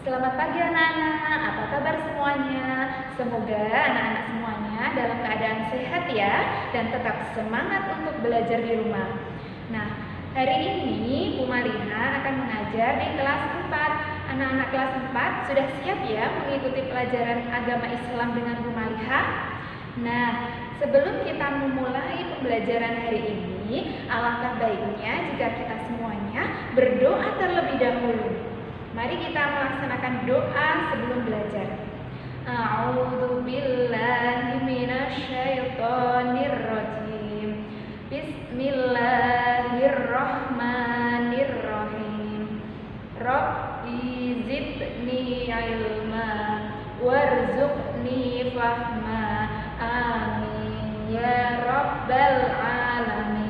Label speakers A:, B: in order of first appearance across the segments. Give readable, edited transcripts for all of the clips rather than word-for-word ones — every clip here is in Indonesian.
A: Selamat pagi anak-anak, apa kabar semuanya? Semoga anak-anak semuanya dalam keadaan sehat ya, dan tetap semangat untuk belajar di rumah. Nah, hari ini Bu Maliha akan mengajar di kelas 4. Anak-anak kelas 4 sudah siap ya mengikuti pelajaran agama Islam dengan Bu Maliha? Nah, sebelum kita memulai pembelajaran hari ini, alangkah baiknya jika kita semuanya berdoa terlebih dahulu. Mari kita melaksanakan doa sebelum belajar. A'udzu billahi minasyaitonir rajim. Bismillahirrahmanirrahim. Rabbi zidni ilma warzuqni fahma. Amin ya rabbal alamin.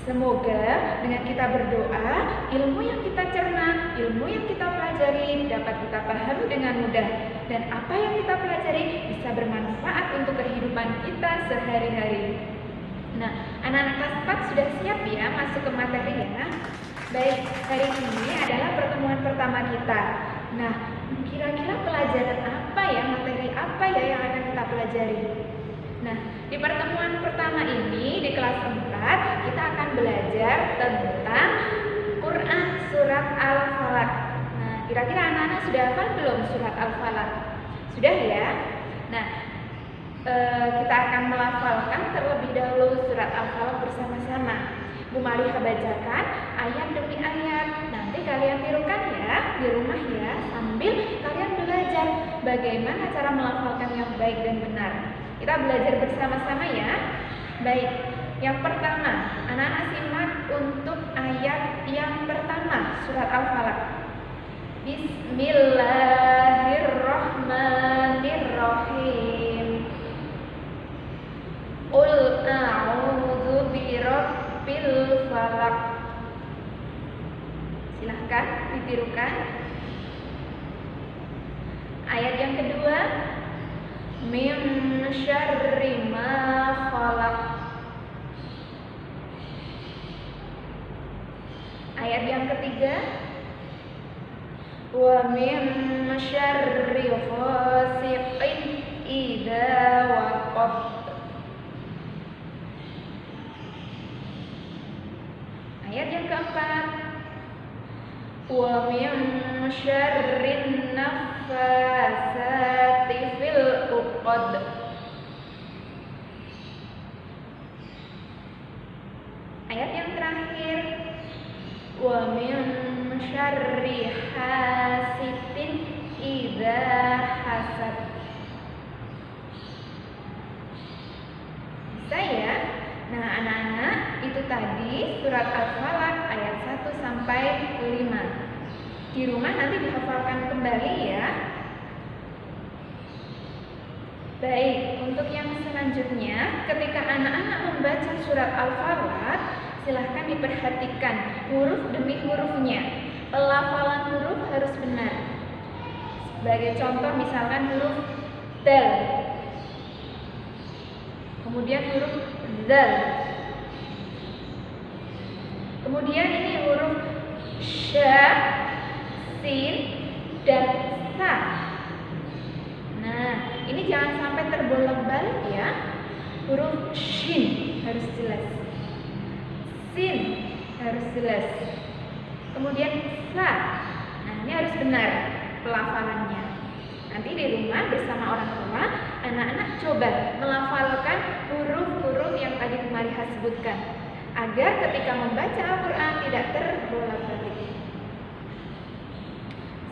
A: Semoga dengan kita berdoa, ilmu yang kita cerna, ilmu yang kita pelajari dapat kita pahami dengan mudah. Dan apa yang kita pelajari bisa bermanfaat untuk kehidupan kita sehari-hari. Nah, anak-anak kelas 4 sudah siap ya masuk ke materi ya? Baik, hari ini adalah pertemuan pertama kita. Nah, kira-kira pelajaran apa ya, materi apa ya yang akan kita pelajari? Nah, di pertemuan pertama ini di kelas 4 kita akan belajar tentang Quran surat Al-Falaq. Nah, kira-kira anak-anak sudah hafal belum surat Al-Falaq? Sudah ya? Nah, kita akan melafalkan terlebih dahulu surat Al-Falaq bersama-sama. Bu Maliha bacakan ayat demi ayat. Nanti kalian tirukan ya di rumah ya, sambil kalian belajar bagaimana cara melafalkan yang baik dan benar. Kita belajar bersama-sama ya. Baik, yang pertama, anak-anak simak untuk ayat yang pertama surat Al-Falaq. Bismillahirrahmanirrahim. Qul a'udzu birabbil falaq. Silahkan ditirukan. Ayat yang kedua, min syarri ma khalaq. Ayat yang ketiga, wa min syarri ghasiqin idza waqab. Ayat yang keempat, wa min syarrin naffasati fil uqad. Ayat yang terakhir, wa min syarri hasidin idza hasad. Bisa ya? Nah, anak-anak, itu tadi surat Al-Falaq ayat 1 sampai 5. Di rumah nanti dihafalkan kembali ya. Baik, untuk yang selanjutnya, ketika anak-anak membaca surat Al-Falaq, silahkan diperhatikan huruf demi hurufnya. Pelafalan huruf harus benar. Sebagai contoh misalkan huruf dal, kemudian huruf zal, kemudian ini huruf sya, sin, dan sa. Nah, ini jangan sampai terbolak-balik ya. Huruf shin harus jelas, sin harus jelas, kemudian sa. Nah, ini harus benar pelafalannya. Nanti di rumah bersama orang tua, anak-anak coba melafalkan huruf-huruf yang tadi Bu Maliha sebutkan, agar ketika membaca Al-Quran tidak terbolak-balik.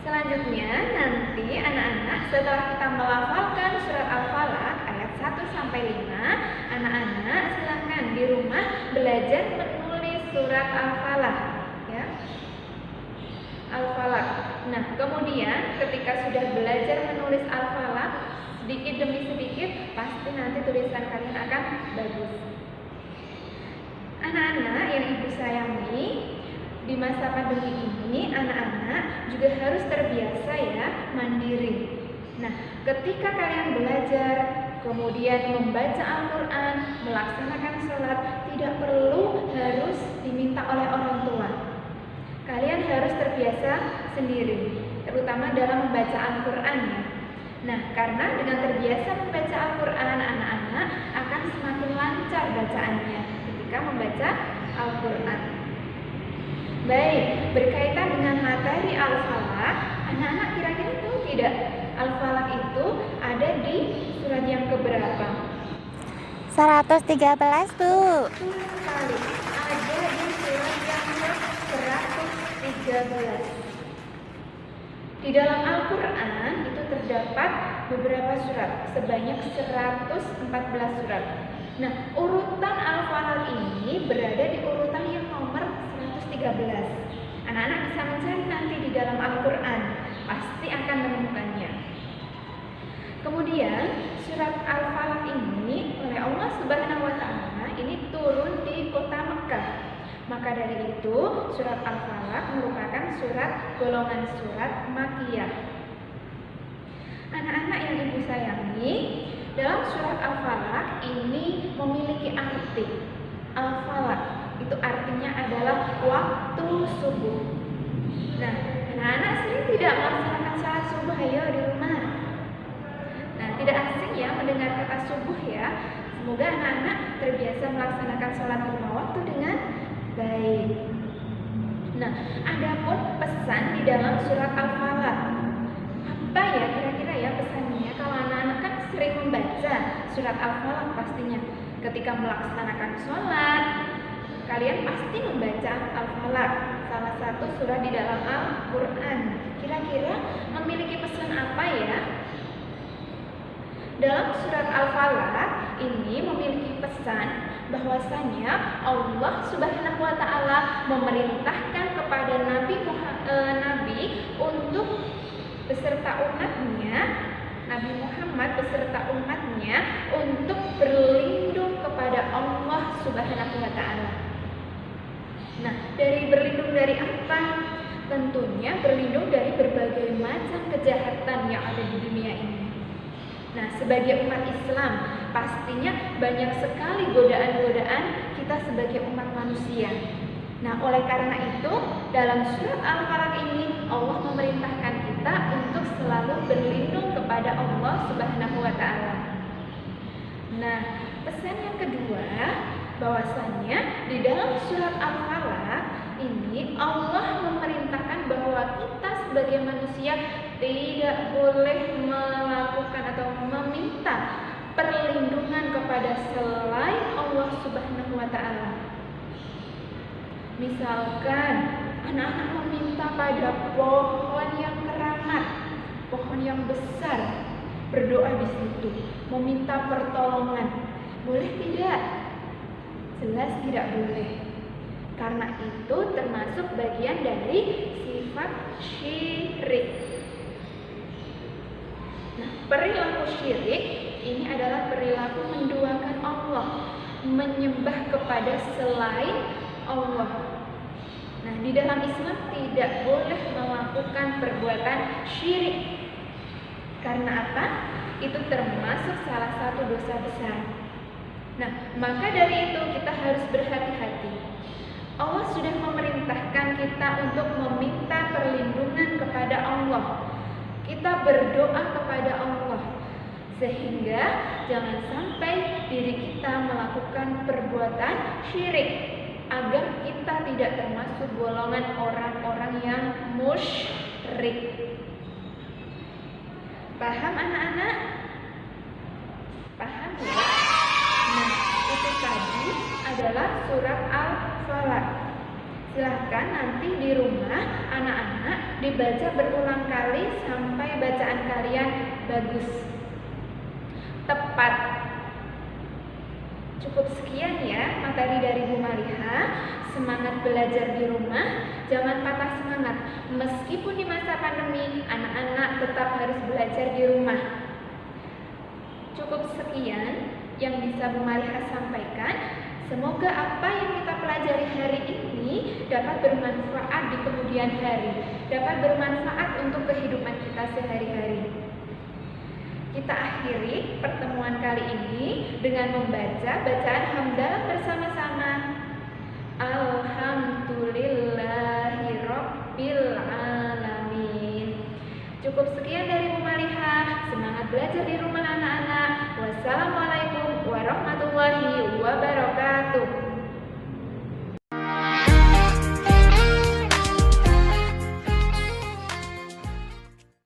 A: Selanjutnya nanti anak-anak setelah kita melafalkan surat Al-Falaq ayat 1 sampai 5, anak-anak silahkan di rumah belajar menulis surat Al-Falaq ya. Al-Falaq. Nah, kemudian ketika sudah belajar menulis Al-Falaq sedikit demi sedikit, pasti nanti tulisan kalian akan bagus. Anak-anak yang Ibu sayangi, di masa pandemi ini anak-anak juga harus terbiasa ya mandiri. Nah, ketika kalian belajar, kemudian membaca Al-Quran, melaksanakan sholat, tidak perlu harus diminta oleh orang tua. kalian harus terbiasa sendiri, terutama dalam membaca Al-Quran ya. Nah, karena dengan terbiasa membaca Al-Quran, anak-anak akan semakin lancar bacaannya ketika membaca Al-Quran. Baik, berkaitan dengan materi Al-Falaq, anak-anak kira-kira tahu tidak Al-Falaq itu ada di surat yang keberapa?
B: 113, Bu.
A: Betul sekali, ada di surat yang ke-113. Di dalam Al-Quran itu terdapat beberapa surat, sebanyak 114 surat. Nah, urutan Al-Falaq ini berada di urutan yang nomor 113. Anak-anak bisa mencari nanti di dalam Al-Quran, pasti akan menemukannya. Kemudian surat Al-Falaq ini oleh Allah Subhanahu wa Ta'ala ini turun di kota Mekah. Maka dari itu surat Al-Falaq merupakan surat golongan surat Makkiyah. Anak-anak yang ibu sayangi, dalam surat Al-Falaq ini memiliki arti. Al-Falaq itu artinya adalah waktu subuh. Nah, anak-anak sering tidak melaksanakan salat subuh ayo di rumah. Nah, tidak asing ya mendengar kata subuh ya. Semoga anak-anak terbiasa melaksanakan sholat lima waktu dengan baik. Nah, adapun pesan di dalam surat Al-Falaq, apa ya kira-kira ya pesannya? Kalau anak-anak kan sering membaca surat Al-Falaq pastinya ketika melaksanakan sholat, kalian pasti membaca Al-Falaq, salah satu surah di dalam Al-Quran. Kira-kira memiliki pesan apa ya? Dalam surat Al-Falaq ini memiliki pesan bahwasanya Allah Subhanahu wa Ta'ala memerintahkan kepada Nabi untuk beserta umatnya, Nabi Muhammad beserta umatnya untuk berlindung kepada Allah Subhanahu wa Ta'ala. Nah, dari berlindung dari apa? Tentunya berlindung dari berbagai macam kejahatan yang ada di dunia ini. Nah, sebagai umat Islam, pastinya banyak sekali godaan-godaan kita sebagai umat manusia. Nah, oleh karena itu, dalam surat Al-Falaq ini, Allah memerintahkan kita untuk selalu berlindung kepada Allah Subhanahu wa Ta'ala. Nah, pesan yang kedua, bahwasanya di dalam surat Al-Falaq ini Allah memerintahkan bahwa kita sebagai manusia tidak boleh melakukan atau meminta perlindungan kepada selain Allah Subhanahu wa Ta'ala. Misalkan anak-anak meminta pada pohon yang keramat, pohon yang besar, berdoa di situ, meminta pertolongan. Boleh tidak? Jelas tidak boleh. Karena itu termasuk bagian dari sifat syirik. Nah, perilaku syirik ini adalah perilaku menduakan Allah, menyembah kepada selain Allah. Nah, di dalam Islam tidak boleh melakukan perbuatan syirik. Karena apa? Itu termasuk salah satu dosa besar. Nah, maka dari itu kita harus berhati-hati. Allah sudah memerintahkan kita untuk meminta perlindungan kepada Allah. Kita berdoa kepada Allah, sehingga jangan sampai diri kita melakukan perbuatan syirik, agar kita tidak termasuk golongan orang-orang yang musyrik. Paham anak-anak? Paham ya? Nah, itu tadi adalah surat Al-Falaq. Silahkan nanti di rumah anak-anak dibaca berulang kali sampai bacaan kalian bagus, tepat. Cukup sekian ya materi dari Bu Maliha. Semangat belajar di rumah, jangan patah semangat. Meskipun di masa pandemi, anak-anak tetap harus belajar di rumah. Cukup sekian yang bisa Bu Maliha sampaikan. Semoga apa yang kita pelajari hari ini dapat bermanfaat di kemudian hari, dapat bermanfaat untuk kehidupan kita sehari-hari. Kita akhiri pertemuan kali ini dengan membaca bacaan hamdalah bersama-sama. Alhamdulillahirabbil rabbil alamin. Cukup sekian dari Bu Maliha. Semangat belajar di rumah anak-anak. Wassalamualaikum warahmatullahi wabarakatuh.